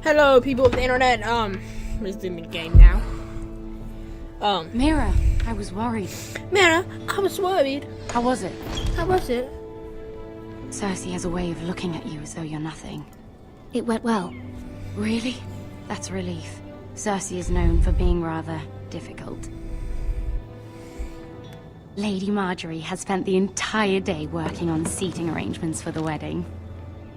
Hello, people of the internet. Resuming the game now. Mira, I was worried. Mira, I was worried. How was it? How was it? Cersei has a way of looking at you as though you're nothing. It went well. Really? That's a relief. Cersei is known for being rather difficult. Lady Margaery has spent the entire day working on seating arrangements for the wedding.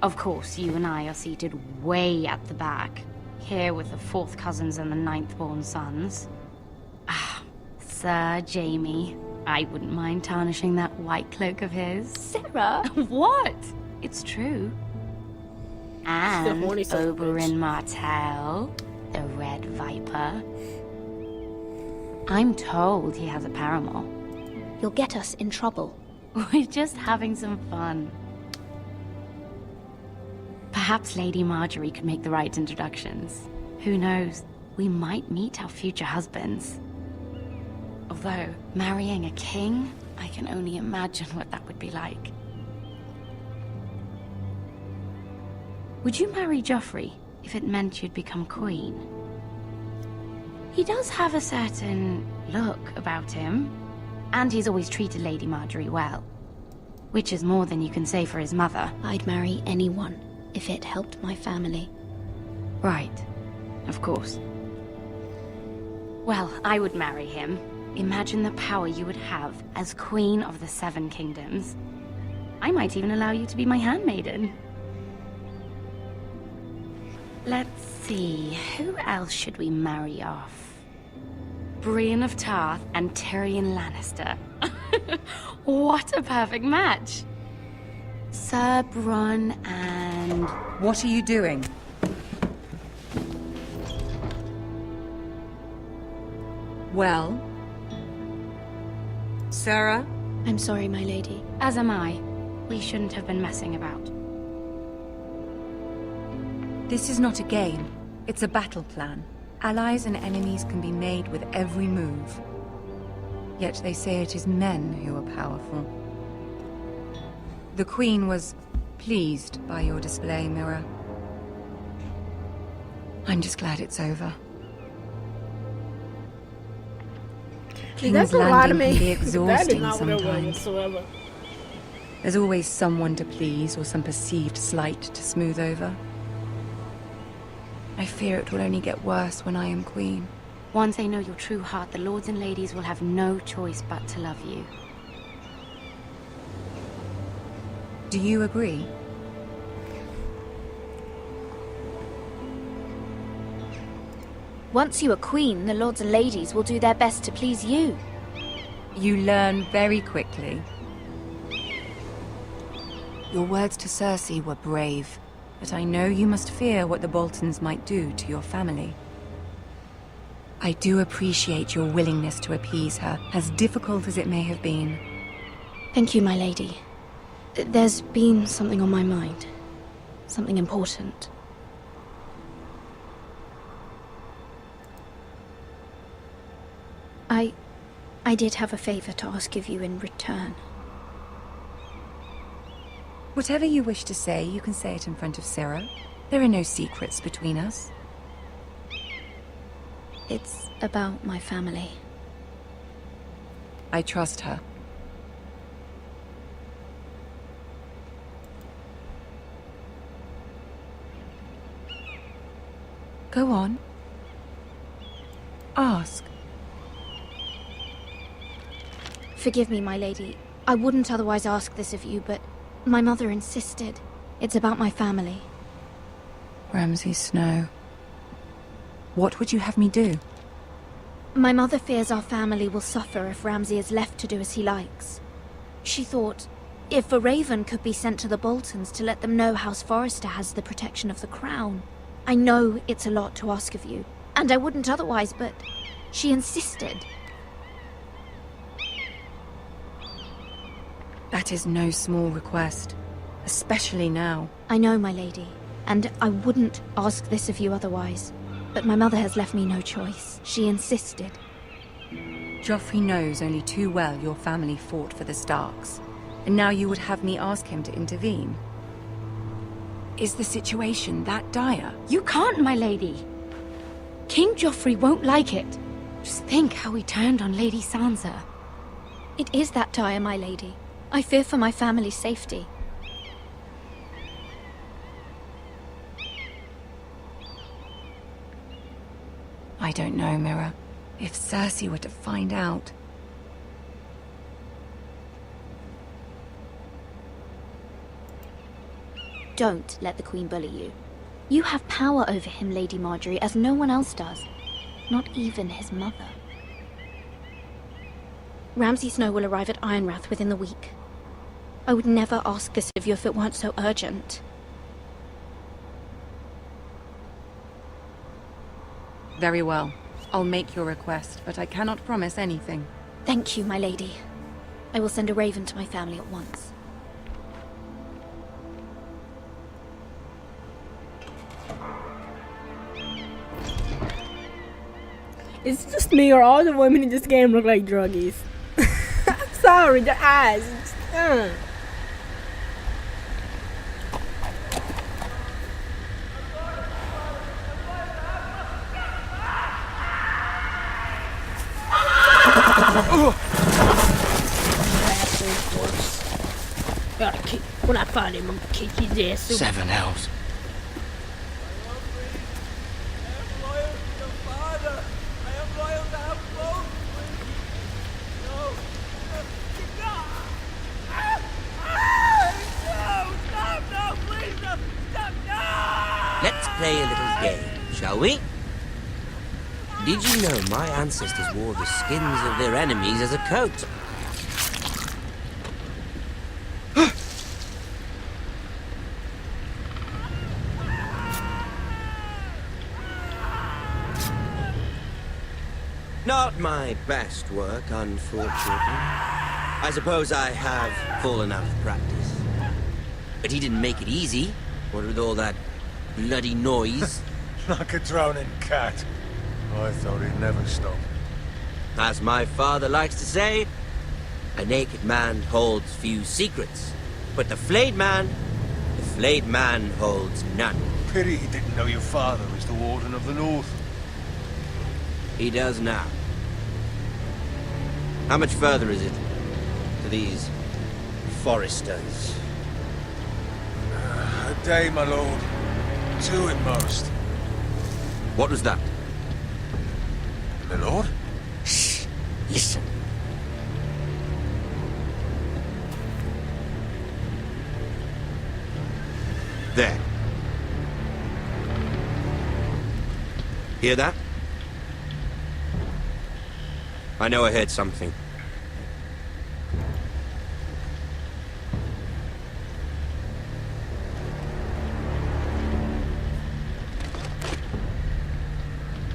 Of course, you and I are seated way at the back, here with the 4th cousins and the 9th-born sons. Ah, Sir Jaime. I wouldn't mind tarnishing that white cloak of his. Sarah! What? It's true. And horny son of a bitch. Oberyn Martell, the Red Viper. I'm told he has a paramour. You'll get us in trouble. We're just having some fun. Perhaps Lady Margaery could make the right introductions. Who knows? We might meet our future husbands. Although, marrying a king, I can only imagine what that would be like. Would you marry Joffrey if it meant you'd become queen? He does have a certain look about him, and he's always treated Lady Margaery well. Which is more than you can say for his mother. I'd marry anyone if it helped my family. Right. Of course. Well, I would marry him. Imagine the power you would have as Queen of the Seven Kingdoms. I might even allow you to be my handmaiden. Let's see, who else should we marry off? Brienne of Tarth and Tyrion Lannister. What a perfect match! Sir Bronn and... What are you doing? Well? Sarah? I'm sorry, my lady. As am I. We shouldn't have been messing about. This is not a game. It's a battle plan. Allies and enemies can be made with every move. Yet they say it is men who are powerful. The Queen was pleased by your display, Mira. I'm just glad it's over. That's a lot of Landing me. can be That is exhausting not what it was sometimes. whatsoever. There's always someone to please or some perceived slight to smooth over. I fear it will only get worse when I am queen. Once they know your true heart, the lords and ladies will have no choice but to love you. Do you agree? Once you are queen, the lords and ladies will do their best to please you. You learn very quickly. Your words to Cersei were brave, but I know you must fear what the Boltons might do to your family. I do appreciate your willingness to appease her, as difficult as it may have been. Thank you, my lady. There's been something on my mind. Something important. I did have a favor to ask of you in return. Whatever you wish to say, you can say it in front of Sarah. There are no secrets between us. It's about my family. I trust her. Go on. Ask. Forgive me, my lady. I wouldn't otherwise ask this of you, but my mother insisted. It's about my family. Ramsay Snow. What would you have me do? My mother fears our family will suffer if Ramsay is left to do as he likes. She thought, if a raven could be sent to the Boltons to let them know House Forrester has the protection of the crown. I know it's a lot to ask of you, and I wouldn't otherwise, but she insisted. That is no small request, especially now. I know, my lady, and I wouldn't ask this of you otherwise. But my mother has left me no choice. She insisted. Joffrey knows only too well your family fought for the Starks, and now you would have me ask him to intervene. Is the situation that dire? You can't, my lady. King Joffrey won't like it. Just think how he turned on Lady Sansa. It is that dire, my lady. I fear for my family's safety. I don't know, Mira. If Cersei were to find out... Don't let the Queen bully you. You have power over him, Lady Marjorie, as no one else does. Not even his mother. Ramsay Snow will arrive at Ironrath within the week. I would never ask this of you if it weren't so urgent. Very well. I'll make your request, but I cannot promise anything. Thank you, my lady. I will send a raven to my family at once. It's just me or all the women in this game look like druggies. I'm sorry, their eyes. Gotta kick. When I find him, I'm gonna kick his ass. 7 elves. Let's play a little game, shall we? Did you know my ancestors wore the skins of their enemies as a coat? Not my best work, unfortunately. I suppose I have fallen out of practice. But he didn't make it easy, what with all that bloody noise. Like a drowning cat. I thought he'd never stop. As my father likes to say, a naked man holds few secrets. But the flayed man holds none. Pity he didn't know your father was the Warden of the North. He does now. How much further is it to these foresters? A day, my lord. 2 at most. What was that? My lord? Shh! Listen. There. Hear that? I know I heard something.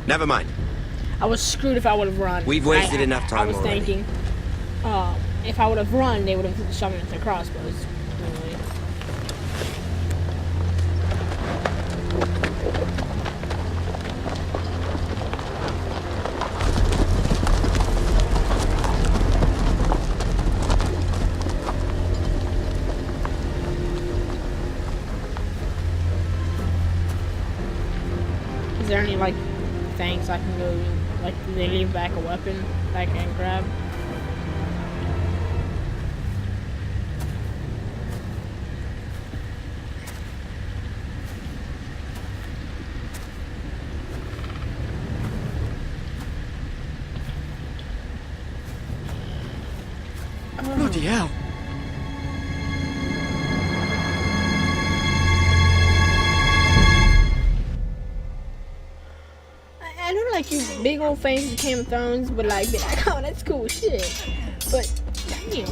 Never mind. I was screwed if I would have run. We've wasted enough time I was already. thinking, if I would have run, they would have shot me with their crossbows. Anyway. Is there any, like, things I can go, like, do they leave back a weapon that I can grab? Bloody hell. I know, like, you big old fans of Game of Thrones would, like, be like, oh, that's cool shit. But, damn.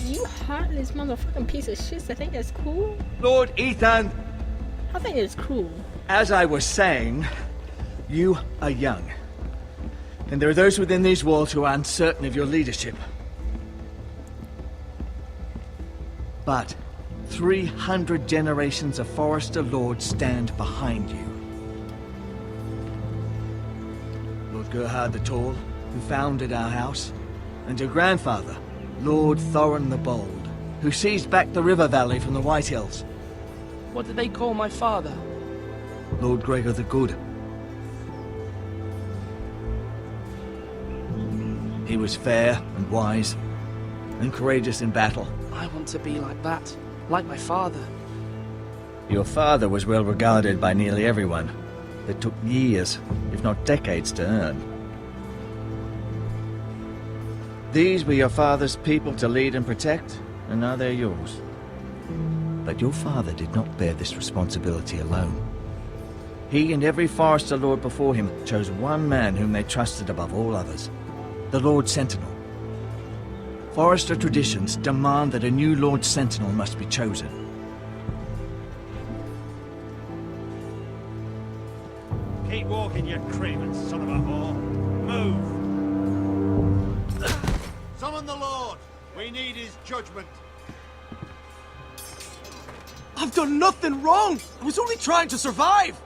You heartless motherfucking piece of shit, I think that's cool? Lord Ethan, I think it's cool. as I was saying, you are young. And there are those within these walls who are uncertain of your leadership. But 300 generations of Forester Lords stand behind you. Lord Gerhard the Tall, who founded our house, and your grandfather, Lord Thorin the Bold, who seized back the river valley from the White Hills. What did they call my father? Lord Gregor the Good. He was fair and wise, and courageous in battle. I want to be like that. Like my father. Your father was well regarded by nearly everyone. It took years, if not decades, to earn. These were your father's people to lead and protect, and now they're yours. But your father did not bear this responsibility alone. He and every Forester Lord before him chose one man whom they trusted above all others, the Lord Sentinel. Forester traditions demand that a new Lord Sentinel must be chosen. Keep walking, you craven son of a whore. Move! Summon the Lord! We need his judgment. I've done nothing wrong! I was only trying to survive!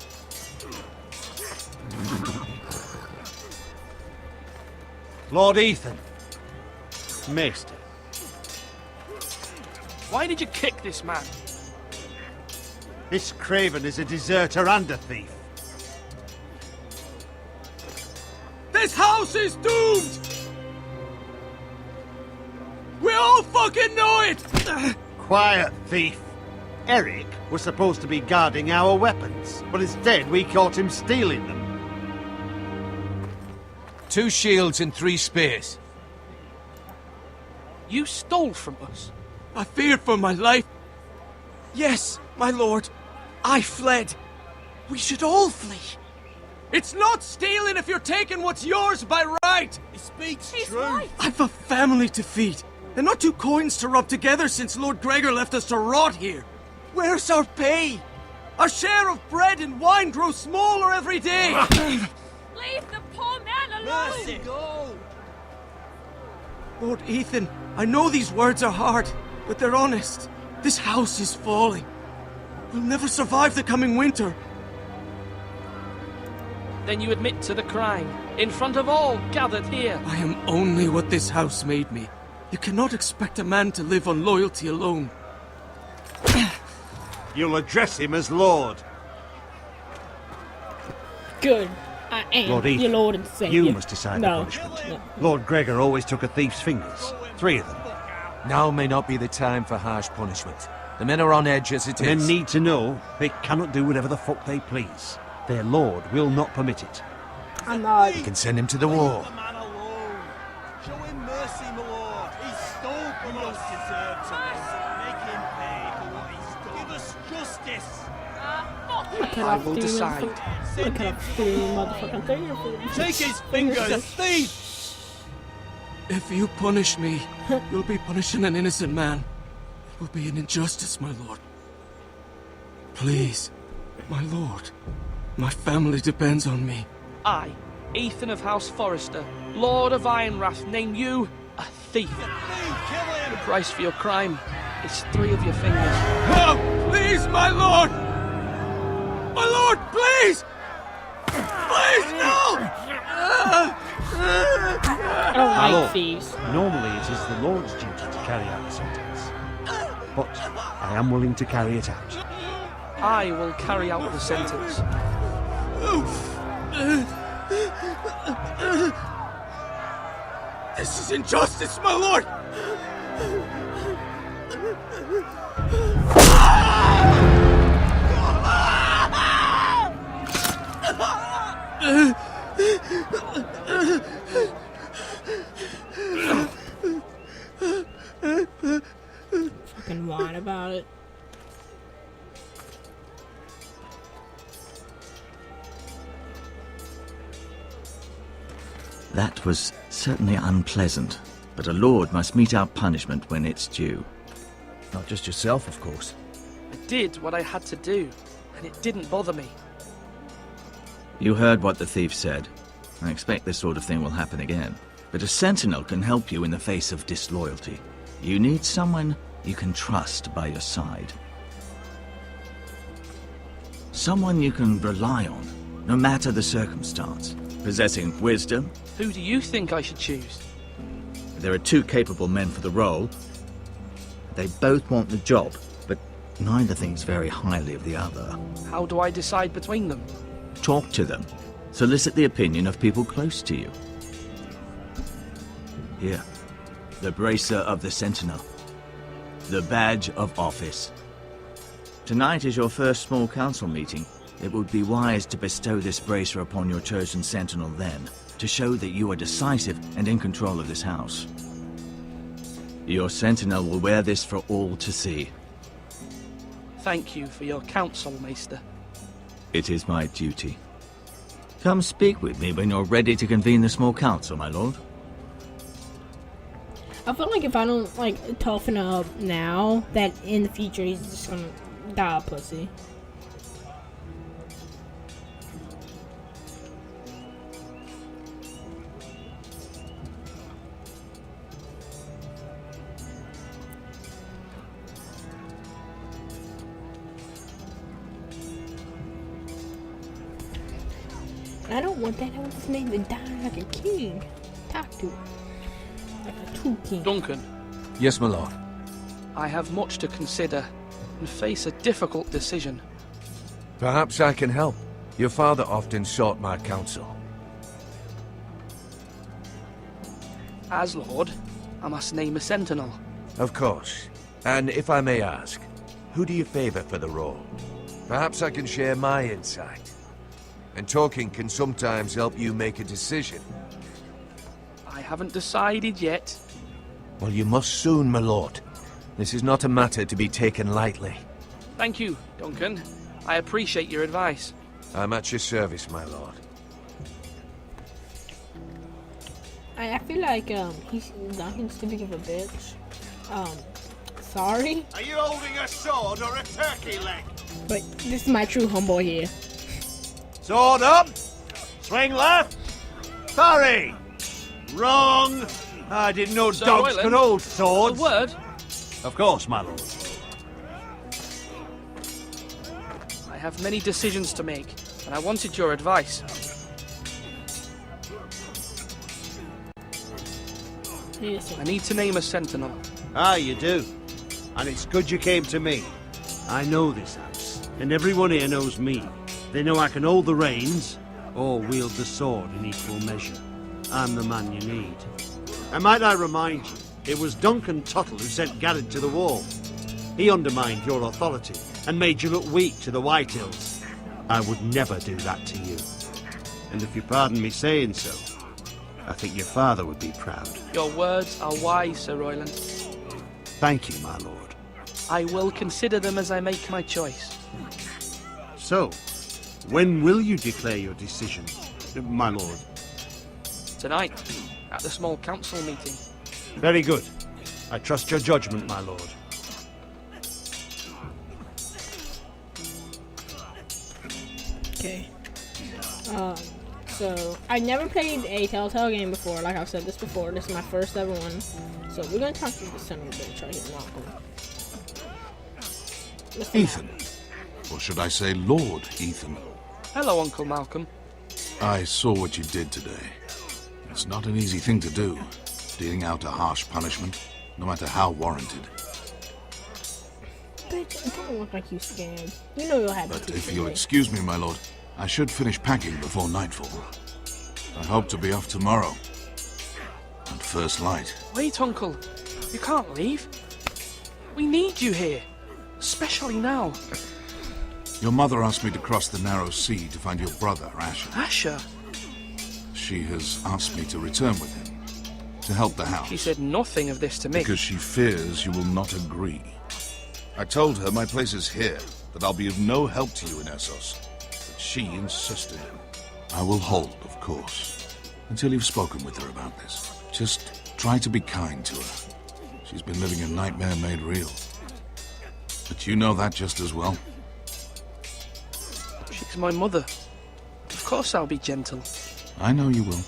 Lord Ethan. Maester. Why did you kick this man? This craven is a deserter and a thief. This house is doomed! We all fucking know it! Quiet, thief. Eric was supposed to be guarding our weapons, but instead we caught him stealing them. 2 shields and 3 spears. You stole from us. I feared for my life. Yes, my lord. I fled. We should all flee. It's not stealing if you're taking what's yours by right. He speaks truth. I've a family to feed, and not 2 coins to rub together since Lord Gregor left us to rot here. Where's our pay? Our share of bread and wine grows smaller every day. Leave the poor man alone! Mercy, go! Lord Ethan, I know these words are hard, but they're honest. This house is falling. We'll never survive the coming winter. Then you admit to the crime, in front of all gathered here. I am only what this house made me. You cannot expect a man to live on loyalty alone. You'll address him as Lord. Good. I am Lord Ethan, your Lord and Savior. you must decide the punishment. No. Lord Gregor always took a thief's fingers. 3 of them. Now may not be the time for harsh punishment. The men are on edge as it Men is. need to know they cannot do whatever the fuck they please. Their lord will not permit it. I'm not. You can send him to the war. man alone. Show him mercy, my lord. He stole from us. Deserves Make him pay for what he's done. Give us justice. I will decide. Look at that motherfucking thing. Take his fingers, thief! If you punish me, you'll be punishing an innocent man. It will be an injustice, my lord. Please, my lord. My family depends on me. I, Ethan of House Forester, Lord of Ironrath, name you a thief. The price for your crime is 3 of your fingers. No! Please, my lord! My lord, please! Please, no! I don't My like lord, thieves. normally it is the Lord's duty to carry out the sentence. But I am willing to carry it out. I will carry out the sentence. This is injustice, my lord! Fucking whine about it. That was certainly unpleasant, but a lord must mete out punishment when it's due. Not just yourself, of course. I did what I had to do, and it didn't bother me. You heard what the thief said. I expect this sort of thing will happen again. But a sentinel can help you in the face of disloyalty. You need someone you can trust by your side. Someone you can rely on, no matter the circumstance. Possessing wisdom. Who do you think I should choose? There are 2 capable men for the role. They both want the job, but neither thinks very highly of the other. How do I decide between them? Talk to them. Solicit the opinion of people close to you. Here. The bracer of the Sentinel. The badge of office. Tonight is your first small council meeting. It would be wise to bestow this bracer upon your chosen Sentinel then, to show that you are decisive and in control of this house. Your Sentinel will wear this for all to see. Thank you for your counsel, Maester. It is my duty. Come speak with me when you're ready to convene the small council, my lord. I feel like if I don't, like, toughen up now, that in the future he's just gonna die a pussy. I don't want that. I want this man to die like a king. Talk to him. Like a true king. Duncan, Yes, my lord. I have much to consider and face a difficult decision. Perhaps I can help. Your father often sought my counsel. As Lord, I must name a sentinel. Of course. And if I may ask, who do you favor for the role? Perhaps I can share my insight. And talking can sometimes help you make a decision. I haven't decided yet. Well, you must soon, my lord. This is not a matter to be taken lightly. Thank you, Duncan. I appreciate your advice. I'm at your service, my lord. I feel like Duncan's too big of a bitch. Sorry, Are you holding a sword or a turkey leg? but this is my true homeboy here. Sword up! Swing left! Parry! Wrong! I didn't know Sir dogs Royland, could hold A swords. word? Of course, my lord. I have many decisions to make, and I wanted your advice. Yes, I need to name a sentinel. Ah, you do. And it's good you came to me. I know this house, and everyone here knows me. They know I can hold the reins, or wield the sword in equal measure. I'm the man you need. And might I remind you, it was Duncan Tuttle who sent Garrett to the wall. He undermined your authority, and made you look weak to the Whitehills. I would never do that to you. And if you pardon me saying so, I think your father would be proud. Your words are wise, Sir Royland. Thank you, my lord. I will consider them as I make my choice. So, when will you declare your decision, my lord? Tonight, at the small council meeting. Very good. I trust your judgment, my lord. Okay. So I never played a Telltale game before. Like I've said this before, this is my first ever one. So we're gonna talk to the son of a bitch right here, Malcolm. Mr. Ethan. Or should I say Lord Ethan? Hello, Uncle Malcolm. I saw what you did today. It's not an easy thing to do, dealing out a harsh punishment, no matter how warranted. Bitch, don't look like you scared. You know you'll have But to if you'll excuse me, my lord, I should finish packing before nightfall. I hope to be off tomorrow. At first light. Wait, Uncle. You can't leave. We need you here. Especially now. Your mother asked me to cross the narrow sea to find your brother, Asher. Asher? She has asked me to return with him, to help the house. She said nothing of this to me. Because she fears you will not agree. I told her my place is here, that I'll be of no help to you in Essos. But she insisted. I will hold, of course, until you've spoken with her about this. Just try to be kind to her. She's been living a nightmare made real. But you know that just as well. She's my mother. Of course I'll be gentle. I know you will.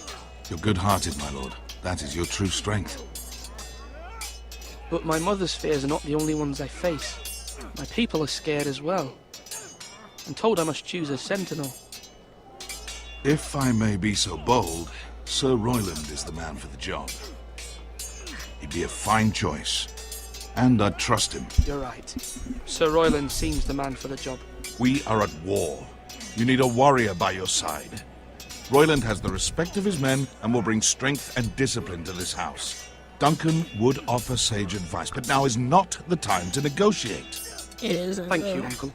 You're good-hearted, my lord. That is your true strength. But my mother's fears are not the only ones I face. My people are scared as well. I'm told I must choose a sentinel. If I may be so bold, Sir Royland is the man for the job. He'd be a fine choice. and I trust him. You're right. Sir Royland seems the man for the job. We are at war. You need a warrior by your side. Royland has the respect of his men and will bring strength and discipline to this house. Duncan would offer sage advice, but now is not the time to negotiate. It isn't. Thank you, Uncle.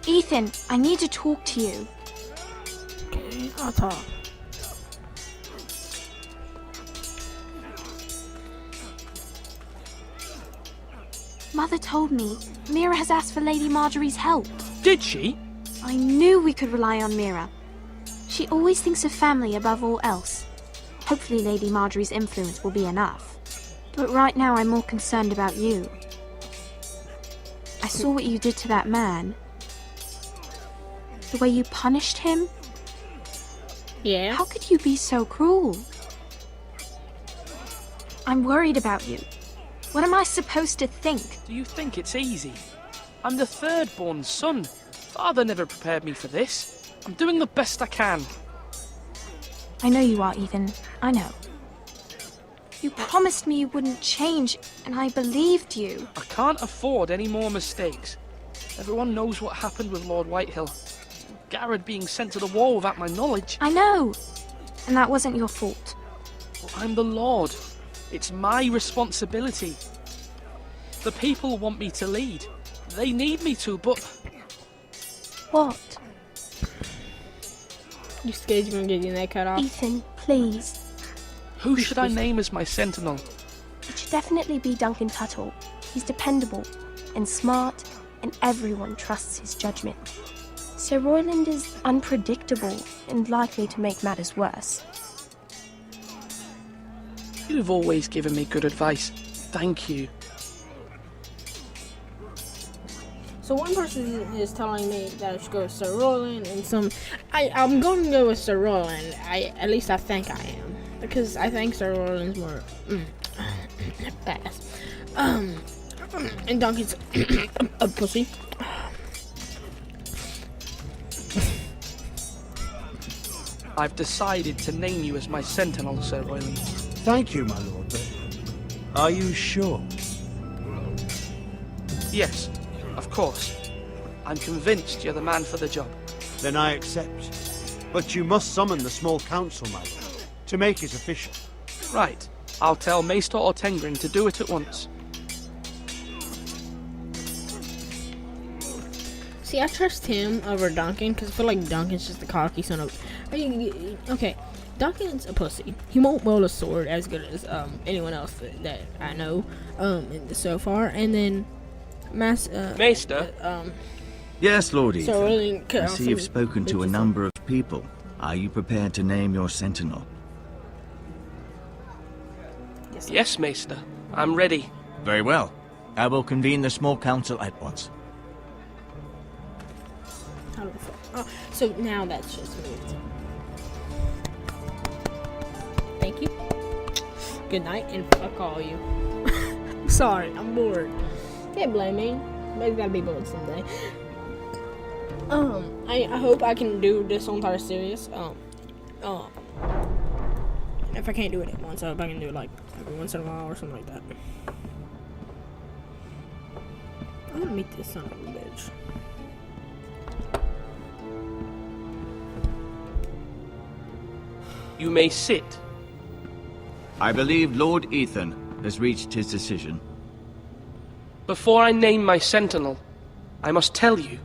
Ethan, I need to talk to you. Okay, I'll talk. Mother told me Mira has asked for Lady Marjorie's help. Did she? I knew we could rely on Mira. She always thinks of family above all else. Hopefully Lady Marjorie's influence will be enough. But right now I'm more concerned about you. I saw what you did to that man. The way you punished him. Yeah. How could you be so cruel? I'm worried about you. What am I supposed to think? Do you think it's easy? I'm the third-born son. Father never prepared me for this. I'm doing the best I can. I know you are, Ethan. I know. You promised me you wouldn't change, and I believed you. I can't afford any more mistakes. Everyone knows what happened with Lord Whitehill. Garrett being sent to the war without my knowledge. I know. And that wasn't your fault. Well, I'm the Lord. It's my responsibility. The people want me to lead. They need me to, but... What? You scared you're gonna get your neck cut off? Ethan, please. Who should I name as my sentinel? It should definitely be Duncan Tuttle. He's dependable and smart, and everyone trusts his judgment. Sir Royland is unpredictable and likely to make matters worse. You've always given me good advice. Thank you. So one person is telling me that I should go with Sir Roland, and I'm going to go with Sir Roland. At least I think I am, because I think Sir Roland's more fast. And Duncan's a pussy. I've decided to name you as my sentinel, Sir Royland. Thank you, my lord, but are you sure? Yes, of course. I'm convinced you're the man for the job. Then I accept. But you must summon the small council, my lord, to make it official. Right. I'll tell Maester Ortengrin to do it at once. See, I trust him over Duncan, because I feel like Duncan's just a cocky son of... Okay, Duncan's a pussy. He won't wield a sword as good as anyone else that I know so far. And then... Maester? Yes, Lord Ethan. So really, I see you've spoken to a number of people. Are you prepared to name your sentinel? Yes, Maester. I'm ready. Very well. I will convene the small council at once. Oh, so now that's just moved. Thank you. Good night, and fuck all you. I'm sorry, I'm bored. Can't blame me. Maybe gotta be bored someday. I hope I can do this whole entire series. If I can't do it at once, I hope I can do it like every once in a while or something like that. I wanna meet this son of a bitch. You may sit. I believe Lord Ethan has reached his decision. Before I name my sentinel, I must tell you.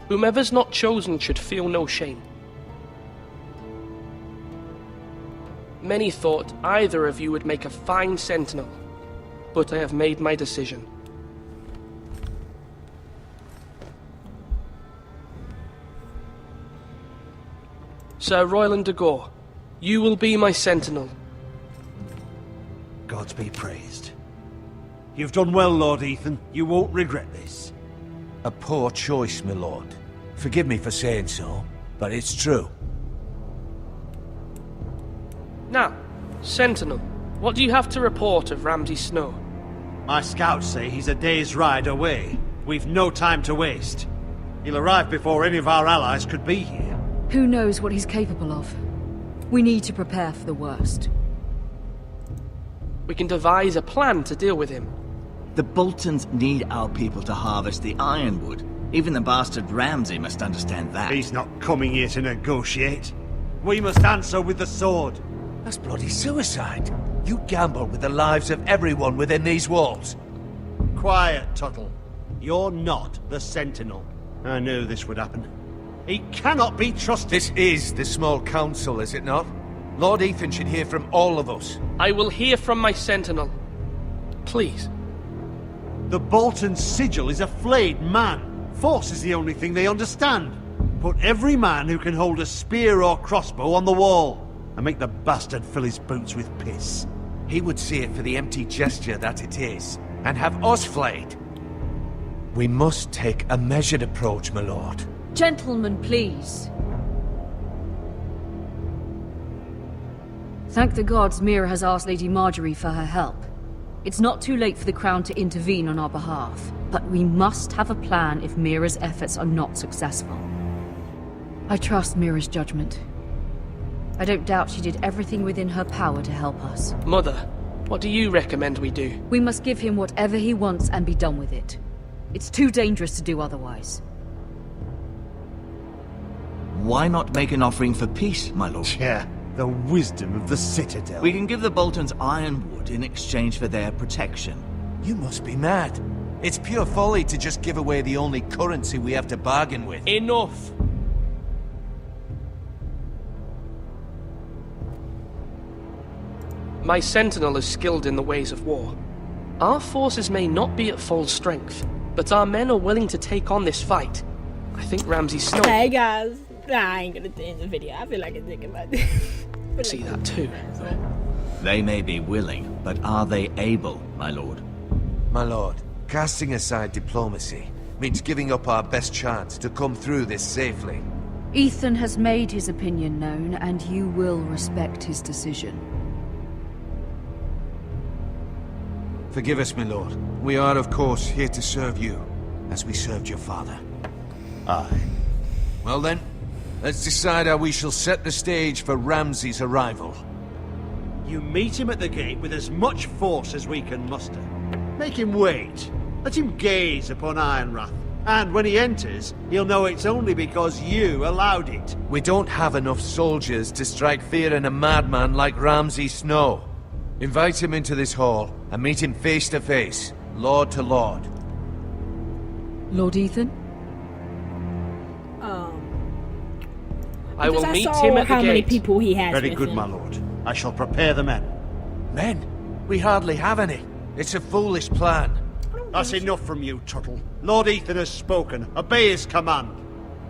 Whomever's not chosen should feel no shame. Many thought either of you would make a fine sentinel, but I have made my decision. Sir Royland de Gore, you will be my sentinel. Gods be praised. You've done well, Lord Ethan. You won't regret this. A poor choice, my lord. Forgive me for saying so, but it's true. Now, Sentinel, what do you have to report of Ramsay Snow? My scouts say he's a day's ride away. We've no time to waste. He'll arrive before any of our allies could be here. Who knows what he's capable of? We need to prepare for the worst. We can devise a plan to deal with him. The Boltons need our people to harvest the ironwood. Even the bastard Ramsay must understand that. He's not coming here to negotiate. We must answer with the sword. That's bloody suicide. You gamble with the lives of everyone within these walls. Quiet, Tuttle. You're not the Sentinel. I knew this would happen. He cannot be trusted. This is the small council, is it not? Lord Ethan should hear from all of us. I will hear from my sentinel. Please. The Bolton sigil is a flayed man. Force is the only thing they understand. Put every man who can hold a spear or crossbow on the wall, and make the bastard fill his boots with piss. He would see it for the empty gesture that it is, and have us flayed. We must take a measured approach, my lord. Gentlemen, please. Thank the gods Mira has asked Lady Marjorie for her help. It's not too late for the Crown to intervene on our behalf, but we must have a plan if Mira's efforts are not successful. I trust Mira's judgment. I don't doubt she did everything within her power to help us. Mother, what do you recommend we do? We must give him whatever he wants and be done with it. It's too dangerous to do otherwise. Why not make an offering for peace, my lord? Yeah, the wisdom of the Citadel. We can give the Boltons ironwood in exchange for their protection. You must be mad. It's pure folly to just give away the only currency we have to bargain with. Enough! My sentinel is skilled in the ways of war. Our forces may not be at full strength, but our men are willing to take on this fight. I think Ramsay Snow... Hey guys, I ain't gonna end the video. I feel like I'm thinking about this. See that too. They may be willing, but are they able, my lord? My lord, casting aside diplomacy means giving up our best chance to come through this safely. Ethan has made his opinion known, and you will respect his decision. Forgive us, my lord. We are, of course, here to serve you, as we served your father. Aye. Well then, let's decide how we shall set the stage for Ramsay's arrival. You meet him at the gate with as much force as we can muster. Make him wait. Let him gaze upon Ironrath. And when he enters, he'll know it's only because you allowed it. We don't have enough soldiers to strike fear in a madman like Ramsay Snow. Invite him into this hall and meet him face to face, lord to lord. Lord Ethan? I will Because meet saw him at the how many gate. people he has Very with good, him. my lord. I shall prepare the men. Men? We hardly have any. It's a foolish plan. That's enough from you, Tuttle. Lord Ethan has spoken. Obey his command.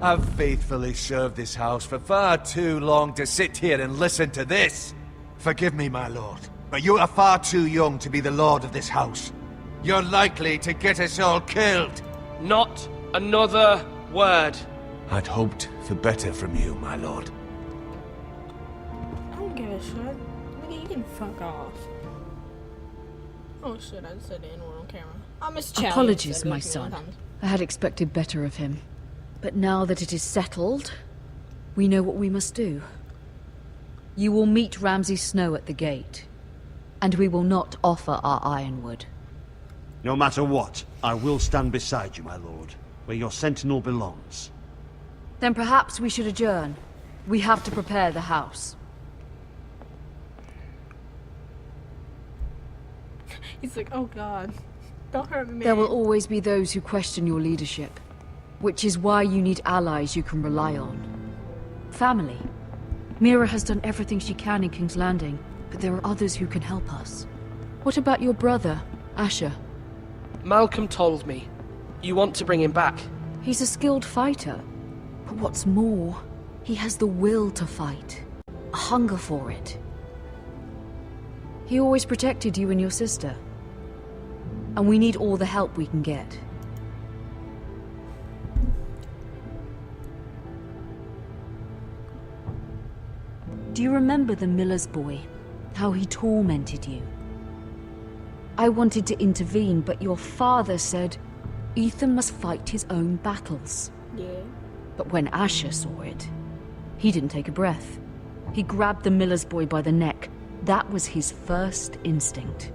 I've faithfully served this house for far too long to sit here and listen to this. Forgive me, my lord, but you are far too young to be the lord of this house. You're likely to get us all killed. Not another word. I'd hoped for better from you, my lord. I don't give a shit. Nigga, you can fuck off. Oh shit, I said the N-word on camera. I miss Charlie. Apologies, my son. I had expected better of him. But now that it is settled, we know what we must do. You will meet Ramsay Snow at the gate, and we will not offer our ironwood. No matter what, I will stand beside you, my lord, where your sentinel belongs. Then perhaps we should adjourn. We have to prepare the house. He's like, oh god, don't hurt me. There will always be those who question your leadership, which is why you need allies you can rely on. Family. Mira has done everything she can in King's Landing, but there are others who can help us. What about your brother, Asher? Malcolm told me. You want to bring him back. He's a skilled fighter. But what's more, he has the will to fight. A hunger for it. He always protected you and your sister. And we need all the help we can get. Do you remember the miller's boy? How he tormented you? I wanted to intervene, but your father said Ethan must fight his own battles. Yeah. But when Asher saw it, he didn't take a breath. He grabbed the miller's boy by the neck. That was his first instinct.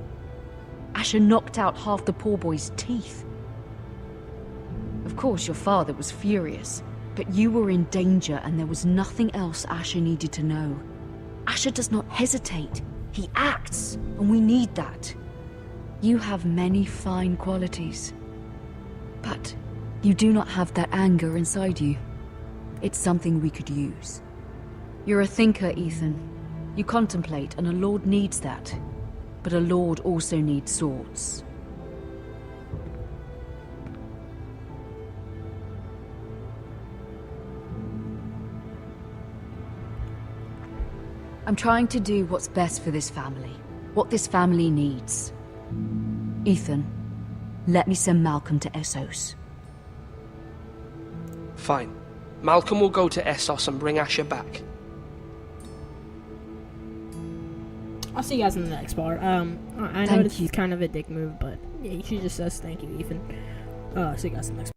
Asher knocked out half the poor boy's teeth. Of course, your father was furious, but you were in danger and there was nothing else Asher needed to know. Asher does not hesitate. He acts, and we need that. You have many fine qualities, but you do not have that anger inside you. It's something we could use. You're a thinker, Ethan. You contemplate, and a lord needs that. But a lord also needs swords. I'm trying to do what's best for this family. What this family needs. Ethan, let me send Malcolm to Essos. Fine. Malcolm will go to Essos and bring Asher back. I'll see you guys in the next part. I know this is kind of a dick move, but yeah, she just says thank you, Ethan. See you guys in the next part.